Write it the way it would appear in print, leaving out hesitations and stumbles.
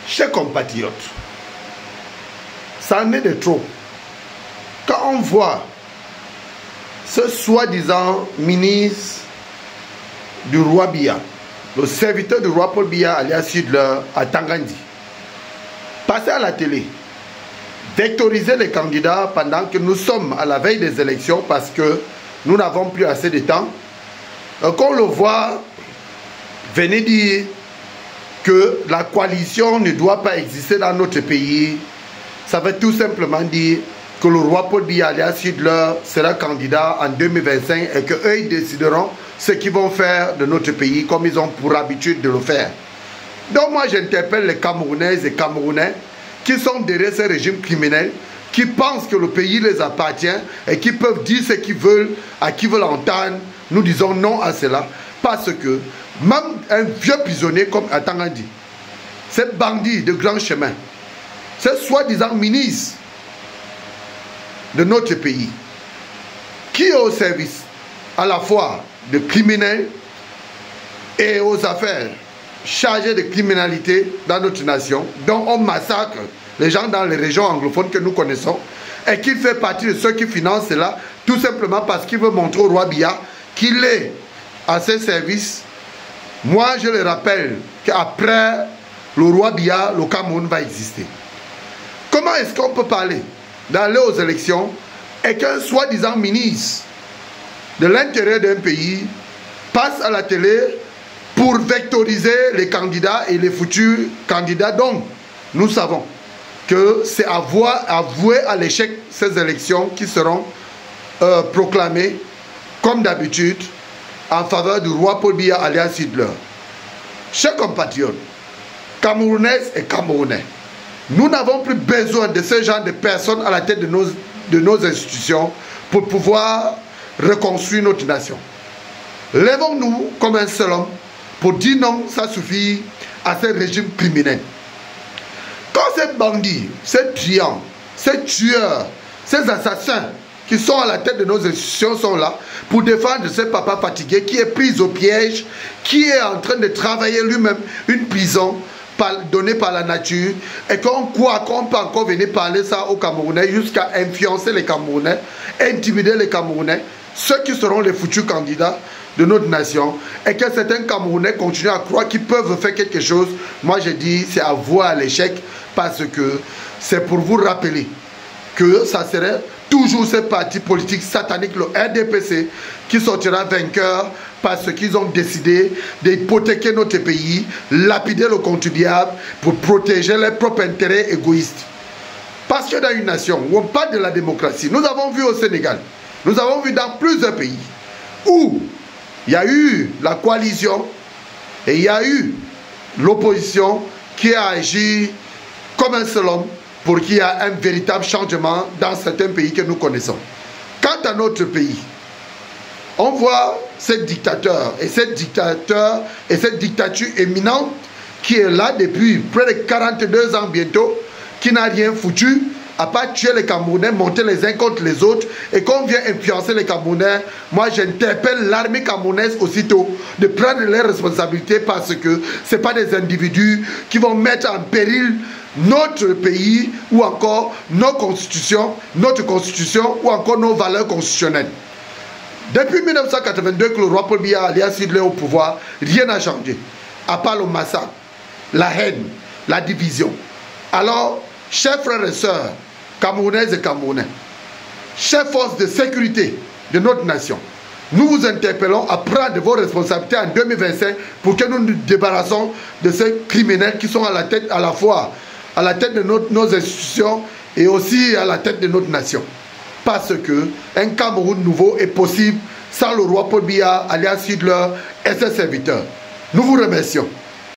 Chers compatriotes, ça en est de trop. Quand on voit ce soi-disant ministre du roi Biya, le serviteur du roi Paul Biya alias Hitler à Tangandi, passer à la télé, vectoriser les candidats pendant que nous sommes à la veille des élections parce que nous n'avons plus assez de temps, qu'on le voit venir dire que la coalition ne doit pas exister dans notre pays, ça veut tout simplement dire que le roi Paul Biya alias Hitler sera candidat en 2025 et qu'eux ils décideront ce qu'ils vont faire de notre pays comme ils ont pour habitude de le faire. Donc moi j'interpelle les Camerounaises et Camerounais qui sont derrière ce régime criminel, qui pensent que le pays les appartient et qui peuvent dire ce qu'ils veulent à qui veulent entendre. Nous disons non à cela parce que même un vieux prisonnier comme Atangandi, ces bandits de grand chemin, ces soi-disant ministres de notre pays, qui est au service à la fois de criminels et aux affaires chargées de criminalité dans notre nation, dont on massacre les gens dans les régions anglophones que nous connaissons, et qu'il fait partie de ceux qui financent cela, tout simplement parce qu'il veut montrer au roi Biya qu'il est à ses services. Moi, je le rappelle qu'après le roi Biya, le Cameroun va exister. Comment est-ce qu'on peut parler d'aller aux élections et qu'un soi-disant ministre de l'intérieur d'un pays passe à la télé pour vectoriser les candidats et les futurs candidats? Donc, nous savons que c'est avoué à l'échec ces élections qui seront proclamées, comme d'habitude, en faveur du roi Paul Biya alias Hitler. Chers compatriotes, Camerounaises et Camerounais, nous n'avons plus besoin de ce genre de personnes à la tête de nos institutions pour pouvoir reconstruire notre nation. Lèvons-nous comme un seul homme pour dire non, ça suffit à ce régime criminel. Quand ces bandits, ces truands, ces tueurs, ces assassins qui sont à la tête de nos institutions sont là pour défendre ce papa fatigué qui est pris au piège, qui est en train de travailler lui-même une prison donnée par la nature, et qu'on croit qu'on peut encore venir parler ça aux Camerounais jusqu'à influencer les Camerounais, intimider les Camerounais, ceux qui seront les futurs candidats de notre nation, et que certains Camerounais continuent à croire qu'ils peuvent faire quelque chose. Moi je dis c'est à voir l'échec, parce que c'est pour vous rappeler que ça serait toujours ce parti politique satanique, le RDPC, qui sortira vainqueur parce qu'ils ont décidé d'hypothéquer notre pays, lapider le contribuable pour protéger leurs propres intérêts égoïstes. Parce que dans une nation où on parle de la démocratie, nous avons vu au Sénégal, nous avons vu dans plusieurs pays où il y a eu la coalition et il y a eu l'opposition qui a agi comme un seul homme pour qu'il y ait un véritable changement dans certains pays que nous connaissons. Quant à notre pays, on voit ce dictateur et cette dictature éminente qui est là depuis près de 42 ans bientôt, qui n'a rien foutu à part tuer les Camerounais, monter les uns contre les autres, et qu'on vient influencer les Camerounais. Moi j'interpelle l'armée camerounaise aussitôt de prendre leurs responsabilités, parce que ce n'est pas des individus qui vont mettre en péril notre pays ou encore nos constitutions, notre constitution ou encore nos valeurs constitutionnelles. Depuis 1982 que le roi Paul Biya alias Hitler est au pouvoir, rien n'a changé, à part le massacre, la haine, la division. Alors, chers frères et sœurs, Camerounaises et Camerounais, chers forces de sécurité de notre nation, nous vous interpellons à prendre vos responsabilités en 2025 pour que nous nous débarrassons de ces criminels qui sont à la tête, à la fois à la tête de nos institutions et aussi à la tête de notre nation. Parce que un Cameroun nouveau est possible sans le roi Paul Biya alias Hitler et ses serviteurs. Nous vous remercions.